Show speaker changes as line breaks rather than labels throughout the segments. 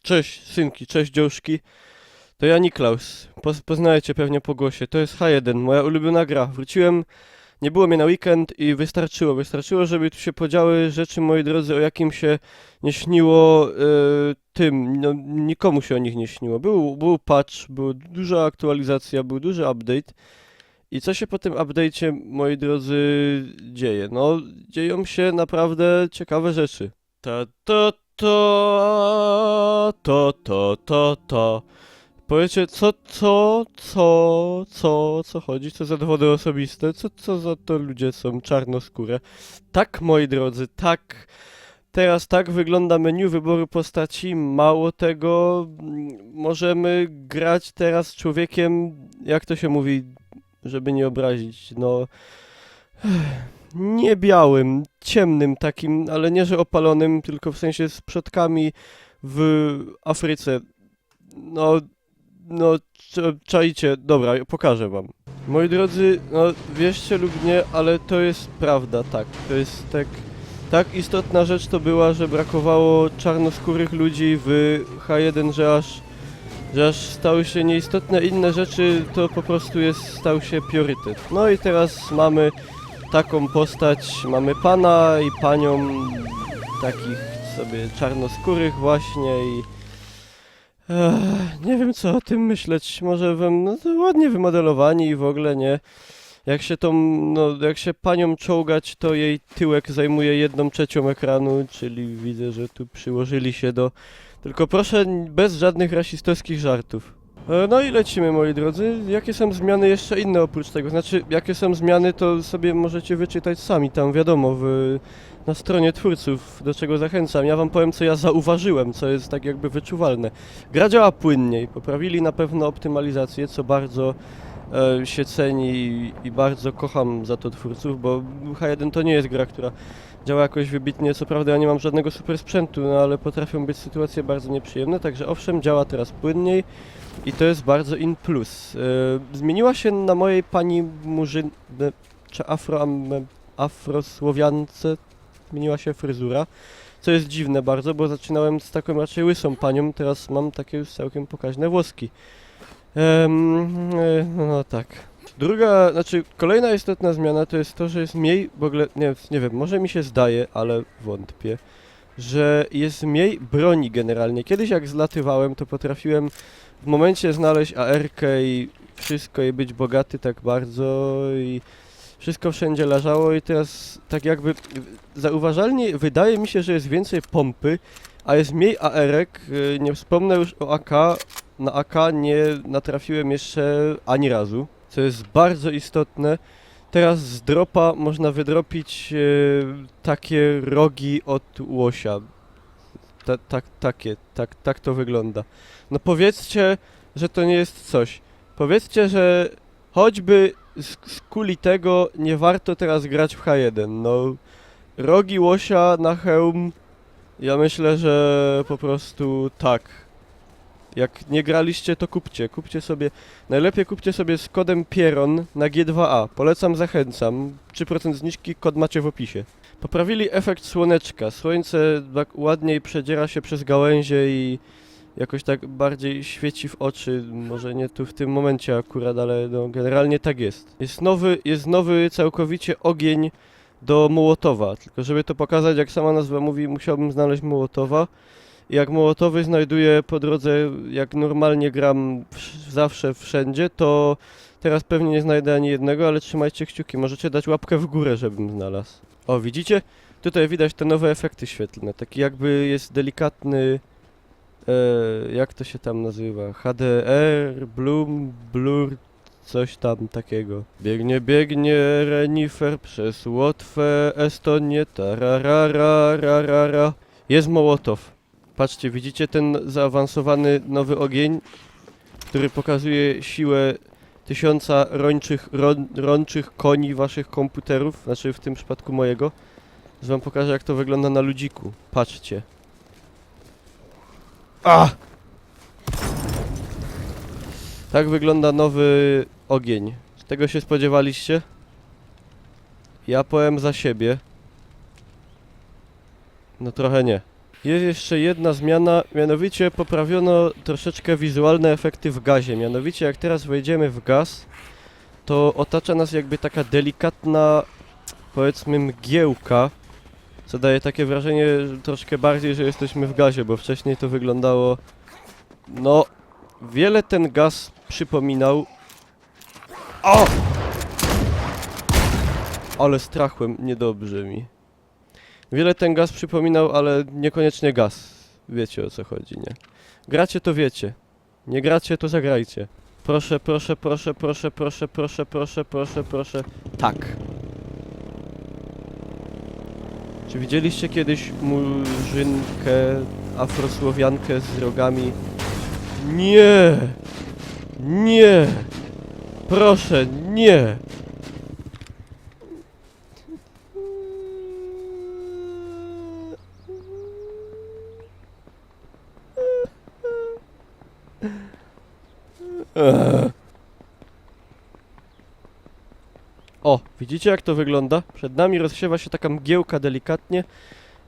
Cześć synki, cześć dziążki. To ja Niklaus. Poznajecie pewnie po głosie. To jest H1, moja ulubiona gra. Wróciłem, nie było mnie na weekend i wystarczyło. Wystarczyło, żeby tu się podziały rzeczy, moi drodzy, o jakim się nie śniło tym. No, nikomu się o nich nie śniło. Był patch, była duża aktualizacja, był duży update. I co się po tym update'cie, moi drodzy, dzieje? No, dzieją się naprawdę ciekawe rzeczy. To. Powiecie, co chodzi? Co za dowody osobiste? Co za to ludzie są czarnoskóre? Tak, moi drodzy, tak. Teraz tak wygląda menu wyboru postaci. Mało tego, możemy grać teraz człowiekiem, jak to się mówi, żeby nie obrazić, no... Nie białym, ciemnym takim, ale nie że opalonym, tylko w sensie z przodkami w Afryce. No, czajcie, dobra, pokażę wam. Moi drodzy, no wierzcie lub nie, ale to jest prawda, tak. To jest tak istotna rzecz to była, że brakowało czarnoskórych ludzi w H1, że aż stały się nieistotne inne rzeczy, to po prostu stał się priorytet. No i teraz mamy taką postać, mamy pana i panią takich sobie czarnoskórych właśnie i nie wiem co o tym myśleć, może no to ładnie wymodelowani i w ogóle nie. Jak się panią czołgać, to jej tyłek zajmuje 1/3 ekranu, czyli widzę, że tu przyłożyli się do... Tylko proszę, bez żadnych rasistowskich żartów. No i lecimy, moi drodzy. Jakie są zmiany jeszcze inne oprócz tego? Znaczy, jakie są zmiany, to sobie możecie wyczytać sami, tam wiadomo, na stronie twórców, do czego zachęcam. Ja wam powiem, co ja zauważyłem, co jest tak jakby wyczuwalne. Gra działa płynniej, poprawili na pewno optymalizację, co bardzo się ceni i bardzo kocham za to twórców, bo H1 to nie jest gra, która działa jakoś wybitnie. Co prawda ja nie mam żadnego super sprzętu, no ale potrafią być sytuacje bardzo nieprzyjemne, także owszem, działa teraz płynniej i to jest bardzo in plus. Zmieniła się na mojej pani Murzyn... czy afrosłowiance zmieniła się fryzura, co jest dziwne bardzo, bo zaczynałem z taką raczej łysą panią, teraz mam takie już całkiem pokaźne włoski. No tak. Kolejna istotna zmiana to jest to, że jest mniej, w ogóle, nie wiem, może mi się zdaje, ale wątpię, że jest mniej broni generalnie. Kiedyś jak zlatywałem, to potrafiłem w momencie znaleźć AR-kę i wszystko i być bogaty tak bardzo i wszystko wszędzie leżało i teraz tak jakby zauważalnie wydaje mi się, że jest więcej pompy, a jest mniej AR-ek. Nie wspomnę już o AK. Na AK nie natrafiłem jeszcze ani razu, co jest bardzo istotne. Teraz z dropa można wydropić takie rogi od łosia. Tak to wygląda. No powiedzcie, że to nie jest coś. Powiedzcie, że choćby z kuli tego nie warto teraz grać w H1. No, rogi łosia na hełm, ja myślę, że po prostu tak. Jak nie graliście, to kupcie sobie, najlepiej kupcie sobie z kodem Pieron na G2A, polecam, zachęcam, 3% zniżki, kod macie w opisie. Poprawili efekt słoneczka, słońce tak ładniej przedziera się przez gałęzie i jakoś tak bardziej świeci w oczy, może nie tu w tym momencie akurat, ale no generalnie tak jest. Jest nowy całkowicie ogień do Mołotowa, tylko żeby to pokazać, jak sama nazwa mówi, musiałbym znaleźć Mołotowa. I jak Mołotowy znajduję po drodze, jak normalnie gram zawsze, wszędzie, to teraz pewnie nie znajdę ani jednego, ale trzymajcie kciuki, możecie dać łapkę w górę, żebym znalazł. O, widzicie? Tutaj widać te nowe efekty świetlne, taki jakby jest delikatny, jak to się tam nazywa, HDR, Bloom, Blur, coś tam takiego. Biegnie renifer przez Łotwę, Estonię, tararara. Jest Mołotow. Patrzcie, widzicie ten zaawansowany nowy ogień, który pokazuje siłę 1000 rączych koni waszych komputerów, znaczy w tym przypadku mojego. Że wam pokażę, jak to wygląda na ludziku. Patrzcie. A! Tak wygląda nowy ogień. Z tego się spodziewaliście? Ja powiem za siebie. No trochę nie. Jest jeszcze jedna zmiana, mianowicie poprawiono troszeczkę wizualne efekty w gazie. Mianowicie jak teraz wejdziemy w gaz, to otacza nas jakby taka delikatna, powiedzmy, mgiełka, co daje takie wrażenie troszkę bardziej, że jesteśmy w gazie, bo wcześniej to wyglądało... No, wiele ten gaz przypominał... O! Ale strachłem, niedobrze mi. Wiele ten gaz przypominał, ale niekoniecznie gaz. Wiecie o co chodzi, nie? Gracie to wiecie. Nie gracie to zagrajcie. Proszę, proszę, proszę, proszę, proszę, proszę, proszę, proszę, proszę. Tak. Czy widzieliście kiedyś murzynkę, afrosłowiankę z rogami? Nie! Nie! Proszę, nie! O, widzicie jak to wygląda? Przed nami rozsiewa się taka mgiełka delikatnie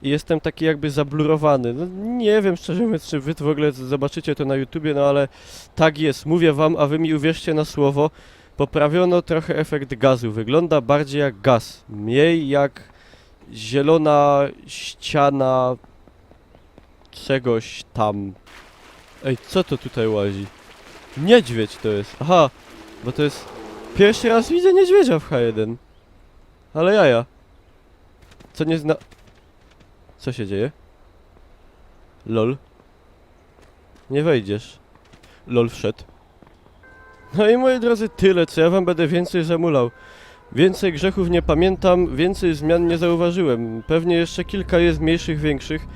i jestem taki jakby zablurowany. No, nie wiem szczerze mówiąc, czy wy w ogóle zobaczycie to na YouTubie, no ale tak jest, mówię wam, a wy mi uwierzcie na słowo. Poprawiono trochę efekt gazu, wygląda bardziej jak gaz, mniej jak zielona ściana czegoś tam. Ej, co to tutaj łazi? Niedźwiedź to jest, aha, bo to jest... Pierwszy raz widzę niedźwiedzia w H1. Ale jaja. Co nie zna... Co się dzieje? LOL. Nie wejdziesz. LOL wszedł. No i moi drodzy, tyle, co ja wam będę więcej zamulał. Więcej grzechów nie pamiętam, więcej zmian nie zauważyłem. Pewnie jeszcze kilka jest mniejszych, większych.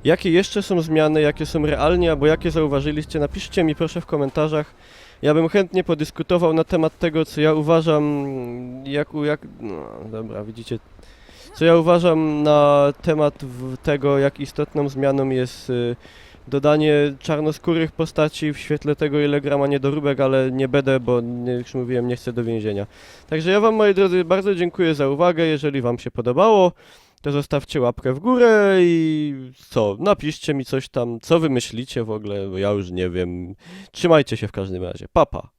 Jakie jeszcze są zmiany, jakie są realnie, albo jakie zauważyliście, napiszcie mi proszę w komentarzach. Ja bym chętnie podyskutował na temat tego, co ja uważam, no dobra, widzicie, co ja uważam na temat tego, jak istotną zmianą jest dodanie czarnoskórych postaci w świetle tego, ile gra ma niedoróbek, ale nie będę, bo jak już mówiłem, nie chcę do więzienia. Także ja wam, moi drodzy, bardzo dziękuję za uwagę, jeżeli wam się podobało, to zostawcie łapkę w górę i co, napiszcie mi coś tam, co wy myślicie w ogóle, bo ja już nie wiem. Trzymajcie się w każdym razie, pa pa.